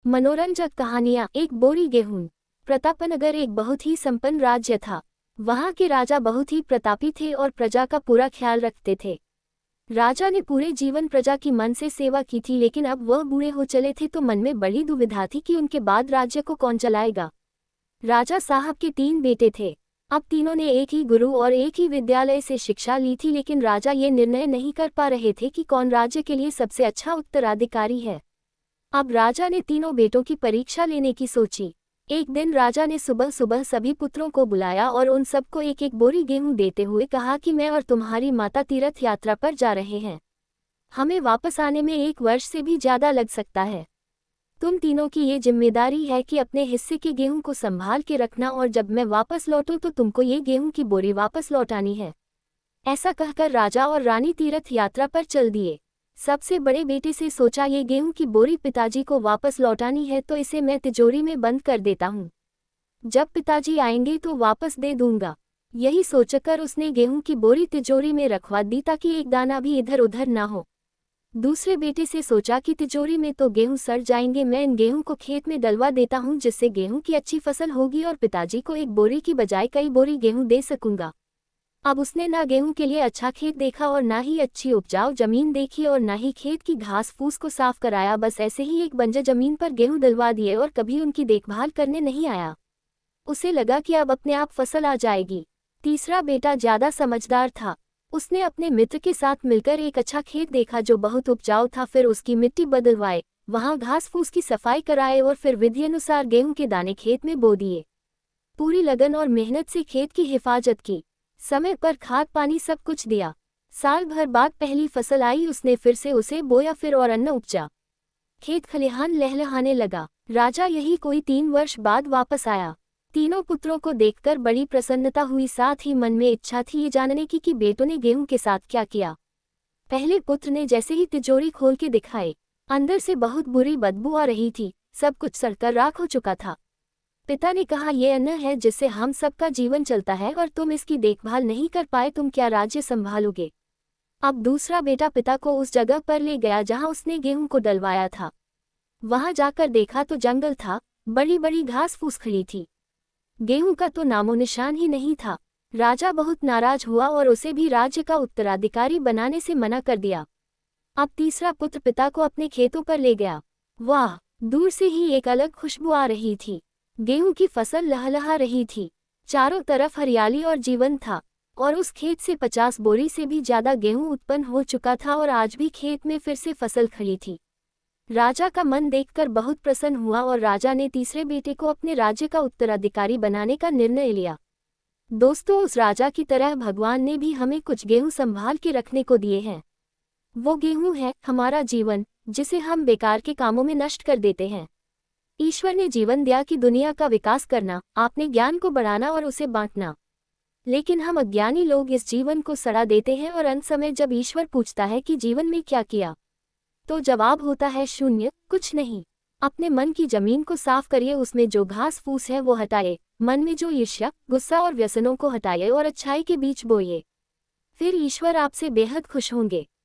मनोरंजक कहानियां। एक बोरी गेहूं। प्रतापनगर एक बहुत ही संपन्न राज्य था। वहां के राजा बहुत ही प्रतापी थे और प्रजा का पूरा ख्याल रखते थे। राजा ने पूरे जीवन प्रजा की मन से सेवा की थी, लेकिन अब वह बूढ़े हो चले थे तो मन में बड़ी दुविधा थी कि उनके बाद राज्य को कौन चलाएगा। राजा साहब के 3 बेटे थे। अब तीनों ने एक ही गुरु और एक ही विद्यालय से शिक्षा ली थी, लेकिन राजा ये निर्णय नहीं कर पा रहे थे कि कौन राज्य के लिए सबसे अच्छा उत्तराधिकारी है। अब राजा ने तीनों बेटों की परीक्षा लेने की सोची। एक दिन राजा ने सुबह सुबह सभी पुत्रों को बुलाया और उन सबको एक एक बोरी गेहूं देते हुए कहा कि मैं और तुम्हारी माता तीर्थ यात्रा पर जा रहे हैं। हमें वापस आने में 1 वर्ष से भी ज्यादा लग सकता है। तुम तीनों की ये जिम्मेदारी है कि अपने हिस्से के गेहूं को संभाल के रखना, और जब मैं वापस लौटूं तो तुमको ये गेहूं की बोरी वापस लौटानी है। ऐसा कहकर राजा और रानी तीर्थ यात्रा पर चल दिए। सबसे बड़े बेटे से सोचा, ये गेहूं की बोरी पिताजी को वापस लौटानी है तो इसे मैं तिजोरी में बंद कर देता हूँ। जब पिताजी आएंगे तो वापस दे दूंगा। यही सोचकर उसने गेहूं की बोरी तिजोरी में रखवा दी ताकि एक दाना भी इधर उधर ना हो। दूसरे बेटे से सोचा कि तिजोरी में तो गेहूं सड़ जाएंगे, मैं इन गेहूं को खेत में डलवा देता हूं जिससे गेहूं की अच्छी फसल होगी और पिताजी को एक बोरी की बजाय कई बोरी गेहूं दे सकूंगा। अब उसने ना गेहूं के लिए अच्छा खेत देखा और ना ही अच्छी उपजाऊ जमीन देखी और ना ही खेत की घास फूस को साफ कराया। बस ऐसे ही एक बंजर जमीन पर गेहूं डलवा दिए और कभी उनकी देखभाल करने नहीं आया। उसे लगा कि अब अपने आप फसल आ जाएगी। तीसरा बेटा ज्यादा समझदार था। उसने अपने मित्र के साथ मिलकर एक अच्छा खेत देखा जो बहुत उपजाऊ था। फिर उसकी मिट्टी बदलवाए, वहां घास फूस की सफाई कराए और फिर विधि अनुसार गेहूं के दाने खेत में बो दिए। पूरी लगन और मेहनत से खेत की हिफाजत की, समय पर खाद पानी सब कुछ दिया। साल भर बाद पहली फसल आई, उसने फिर से उसे बोया, फिर और अन्न उपजा। खेत खलिहान लहलहाने लगा। राजा यही कोई 3 वर्ष बाद वापस आया। तीनों पुत्रों को देखकर बड़ी प्रसन्नता हुई, साथ ही मन में इच्छा थी ये जानने की कि बेटों ने गेहूं के साथ क्या किया। पहले पुत्र ने जैसे ही तिजोरी खोल के दिखाई, अंदर से बहुत बुरी बदबू आ रही थी। सब कुछ सड़कर राख हो चुका था। पिता ने कहा, ये अन्न है जिससे हम सबका जीवन चलता है और तुम इसकी देखभाल नहीं कर पाए, तुम क्या राज्य संभालोगे। अब दूसरा बेटा पिता को उस जगह पर ले गया जहां उसने गेहूं को डलवाया था। वहां जाकर देखा तो जंगल था, बड़ी बड़ी घास फूस खड़ी थी। गेहूं का तो नामो निशान ही नहीं था। राजा बहुत नाराज हुआ और उसे भी राज्य का उत्तराधिकारी बनाने से मना कर दिया। अब तीसरा पुत्र पिता को अपने खेतों पर ले गया। वाह, दूर से ही एक अलग खुशबू आ रही थी। गेहूं की फसल लहलहा रही थी, चारों तरफ हरियाली और जीवन था। और उस खेत से 50 बोरी से भी ज्यादा गेहूं उत्पन्न हो चुका था और आज भी खेत में फिर से फसल खड़ी थी। राजा का मन देखकर बहुत प्रसन्न हुआ और राजा ने तीसरे बेटे को अपने राज्य का उत्तराधिकारी बनाने का निर्णय लिया। दोस्तों, उस राजा की तरह भगवान ने भी हमें कुछ गेहूं संभाल के रखने को दिए हैं। वो गेहूं है हमारा जीवन, जिसे हम बेकार के कामों में नष्ट कर देते हैं। ईश्वर ने जीवन दिया कि दुनिया का विकास करना, आपने ज्ञान को बढ़ाना और उसे बांटना। लेकिन हम अज्ञानी लोग इस जीवन को सड़ा देते हैं और अंत समय जब ईश्वर पूछता है कि जीवन में क्या किया, तो जवाब होता है शून्य, कुछ नहीं। अपने मन की जमीन को साफ करिए, उसमें जो घास फूस है वो हटाए, मन में जो ईर्ष्या, गुस्सा और व्यसनों को हटाइए और अच्छाई के बीच बोइए। फिर ईश्वर आपसे बेहद खुश होंगे।